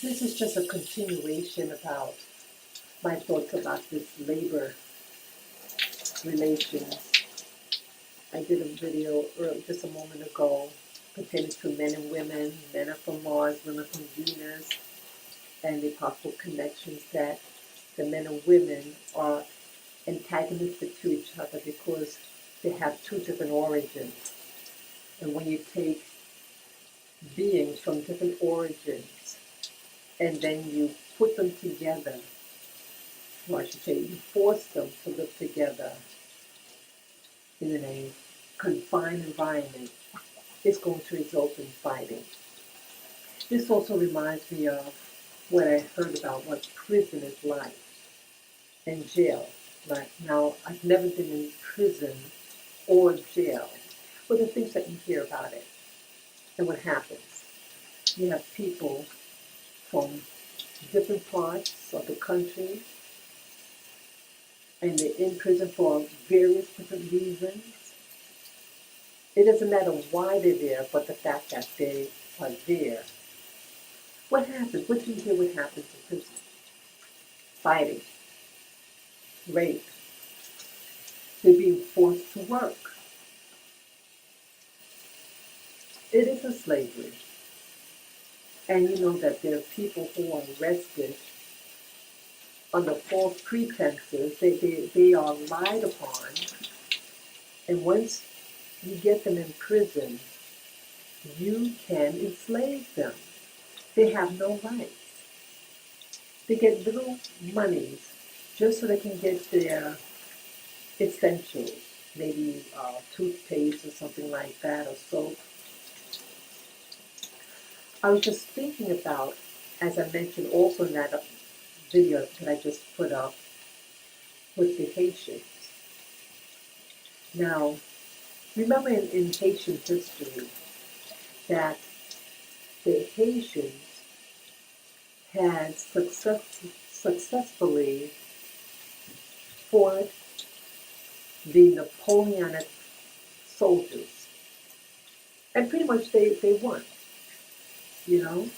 This is just a continuation about my thoughts about this labor relations. I did a video just a moment ago pertaining to men and women. Men are from Mars, women from Venus, and the possible connections that the men and women are antagonistic to each other because they have two different origins. And when you take beings from different origins and then you put them together, or I should say, you force them to live together in a confined environment, it's going to result in fighting. This also reminds me of what I heard about what prison is like and jail. Like now, I've never been in prison or jail, but the things that you hear about it and what happens. You have people from different parts of the country, and they're in prison for various different reasons. It doesn't matter why they're there, but the fact that they are there. What happens? What do you hear what happens in prison? Fighting, rape, they're being forced to work. It is a slavery. And you know that there are people who are arrested under false pretenses. They are lied upon. And once you get them in prison, you can enslave them. They have no rights. They get little monies just so they can get their essentials, maybe toothpaste or something like that, or soap. I was just thinking about, as I mentioned also in that video that I just put up, with the Haitians. Now, remember in Haitian history that the Haitians had successfully fought the Napoleonic soldiers. And pretty much they won, you know?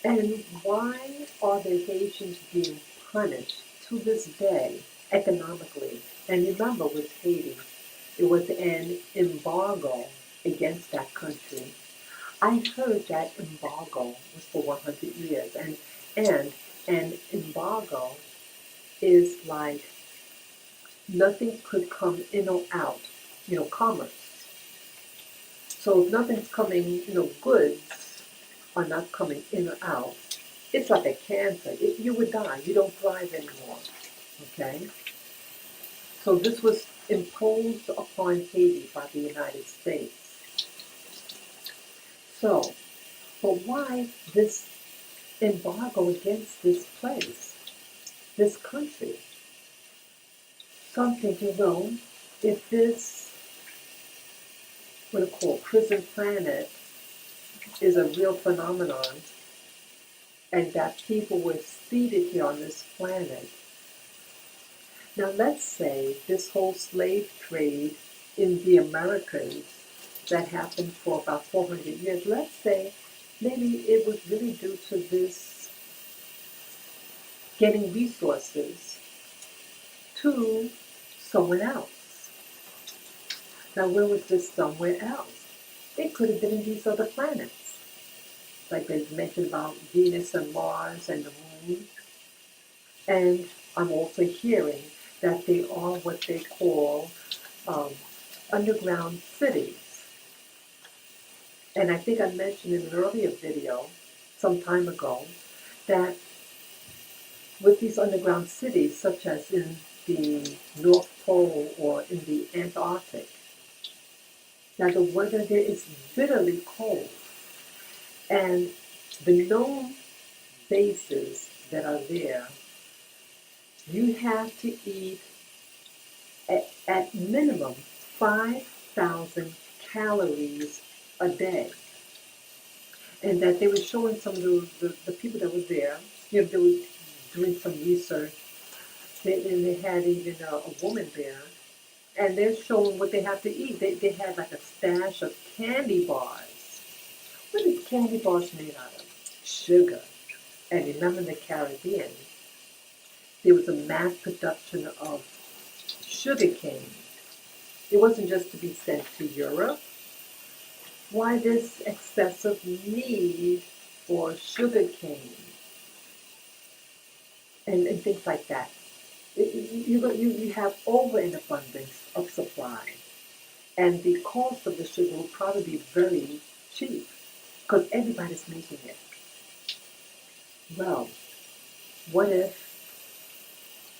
And why are the Haitians being punished to this day economically? And remember with Haiti, it was an embargo against that country. I heard that embargo was for 100 years. And an embargo is like nothing could come in or out, commerce. So if nothing's coming, goods are not coming in or out, it's like a cancer. You would die. You don't thrive anymore. Okay? So this was imposed upon Haiti by the United States. So, but why this embargo against this place, this country? So I'm thinking, well, if this, what I call prison planet, is a real phenomenon, and that people were seated here on this planet. Now let's say this whole slave trade in the Americas that happened for about 400 years, let's say maybe it was really due to this getting resources to someone else. Now where was this somewhere else? It could have been in these other planets. Like they mentioned about Venus and Mars and the moon. And I'm also hearing that they are what they call underground cities. And I think I mentioned in an earlier video, some time ago, that with these underground cities, such as in the North Pole or in the Antarctic, now the weather there is bitterly cold. And the known bases that are there, you have to eat at minimum 5,000 calories a day. And that they were showing some of the people that were there, they were doing some research, and they had even a woman there, and they're showing what they have to eat. They had like a stash of candy bars. What is candy bars made out of? sugar. And remember in the Caribbean, there was a mass production of sugar cane. It wasn't just to be sent to Europe. Why this excessive need for sugar cane and things like that? You have over an abundance of supply, and the cost of the sugar will probably be very cheap because everybody's making it. Well, what if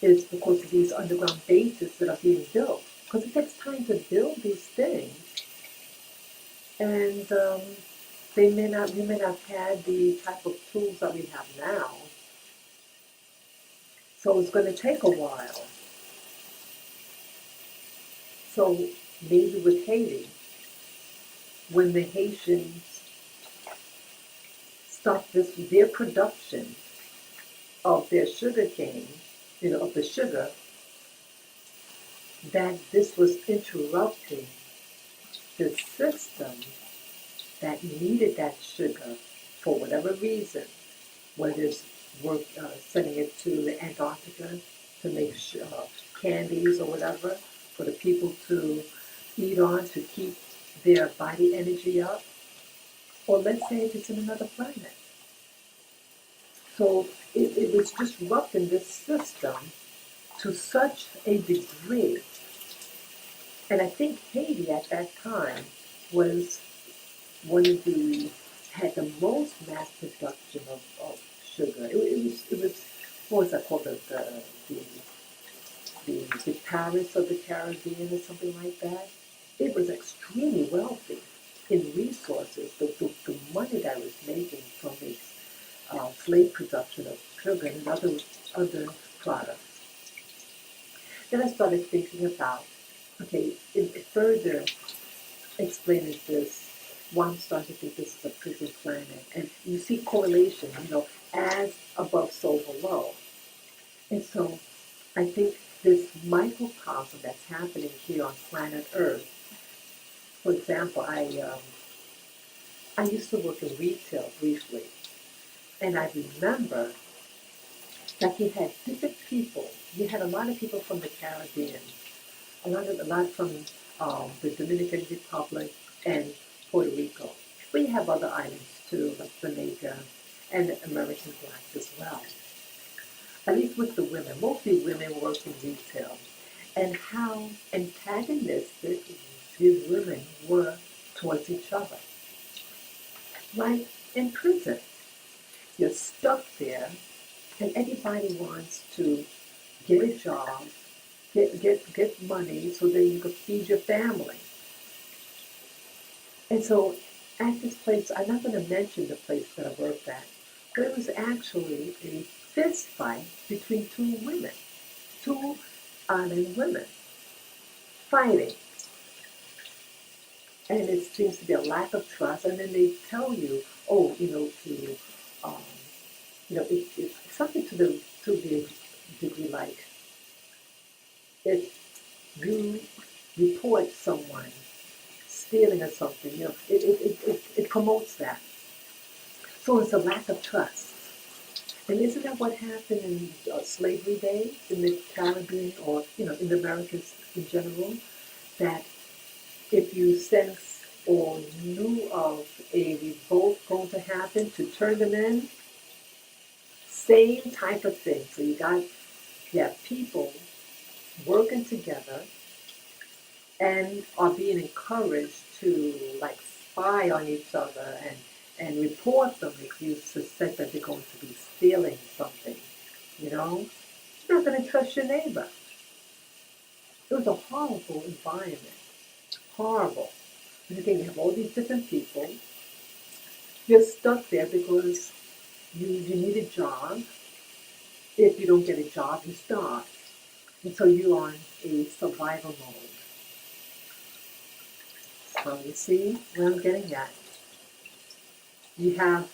it's because of these underground bases that are being built? Because it takes time to build these things, and we may not have the type of tools that we have now. So it's going to take a while. So maybe with Haiti, when the Haitians stopped their production of their sugar cane, of the sugar, that this was interrupting the system that needed that sugar for whatever reason, whether it's sending it to the Antarctica to make candies or whatever for the people to eat on to keep their body energy up, or let's say if it's in another planet. So it was disrupting this system to such a degree. And I think Haiti at that time was one of had the most mass production of sugar. It was what was that called, the Paris of the Caribbean or something like that. It was extremely wealthy in resources. The money that it was making from its slave production of sugar and other products. Then I started thinking about, okay, it further explaining this, why I'm starting to think this is a prison planet. And you see correlation, as above, so below. And so I think this microcosm that's happening here on planet Earth, for example, I used to work in retail briefly, and I remember that you had different people. You had a lot of people from the Caribbean, a lot from the Dominican Republic and Puerto Rico. But you have other islands too, like Jamaica and American blacks as well. At least with the women, mostly women work in retail, and how antagonistic these women were towards each other. Like in prison, you're stuck there, and everybody wants to get a job, get money so that you can feed your family. And so at this place, I'm not going to mention the place that I worked at, but it was actually a fist fight between two island women fighting. And it seems to be a lack of trust. And then they tell you, oh, um, it's something to the degree like, if you report someone stealing or something, it promotes that. So it's a lack of trust. And isn't that what happened in slavery days in the Caribbean, or in the Americas in general? That if you sense or knew of a revolt going to happen, to turn them in, same type of thing. So you have people working together and are being encouraged to like spy on each other and report them if you suspect that they're going to be stealing something. You're not going to trust your neighbor. It was a horrible environment. Horrible. And again, you have all these different people. You're stuck there because you need a job. If you don't get a job, you starve. And so you're on a survival mode. So you see where I'm getting at? You have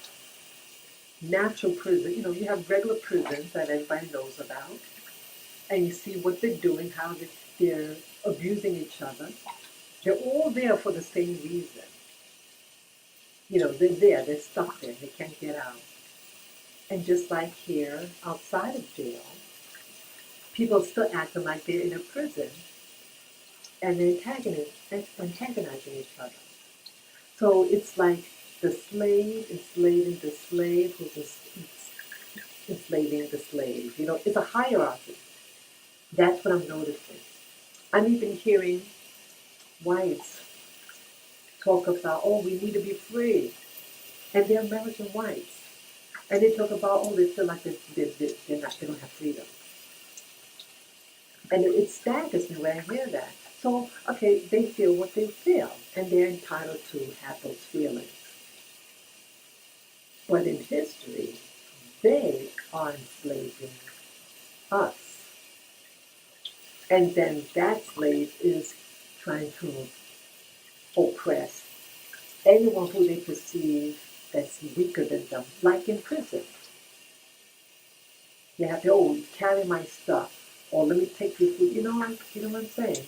natural prison, you have regular prisons that everybody knows about, and you see what they're doing, how they're abusing each other. They're all there for the same reason. They're there, they're stuck there, they can't get out. And just like here, outside of jail, people still acting like they're in a prison and they're antagonizing each other. So it's like the slave enslaving the slave who's enslaving the slave. You know, it's a hierarchy. That's what I'm noticing. I'm even hearing whites talk about, oh, we need to be free. And they're American whites. And they talk about, oh, they feel like they don't have freedom. And it staggers me when I hear that. So, okay, they feel what they feel, and they're entitled to have those feelings. But in history, they are enslaving us. And then that slave is trying to oppress anyone who they perceive that's weaker than them, like in prison. You have to, oh, carry my stuff, or let me take your food. You know what I'm saying?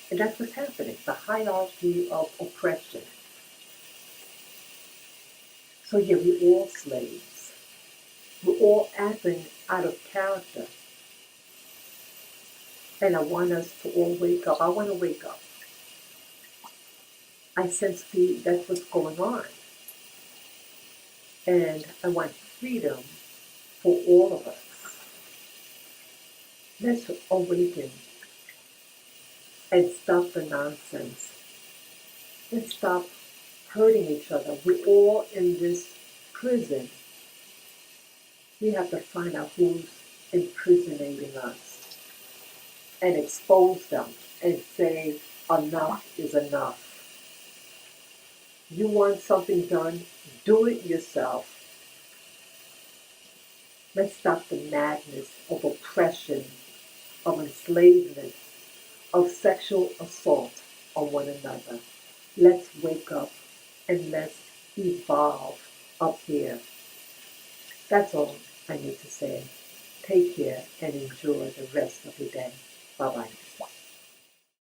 And that's what's happening, the hierarchy of oppression. So yeah, we're all slaves. We're all acting out of character. And I want us to all wake up. I want to wake up. I sense that's what's going on. And I want freedom for all of us. Let's awaken and stop the nonsense. Let's stop hurting each other. We're all in this prison. We have to find out who's imprisonating us and expose them and say, enough is enough. You want something done, do it yourself. Let's stop the madness of oppression, of enslavement, of sexual assault on one another. Let's wake up and let's evolve up here. That's all I need to say. Take care and enjoy the rest of your day. Bye-bye.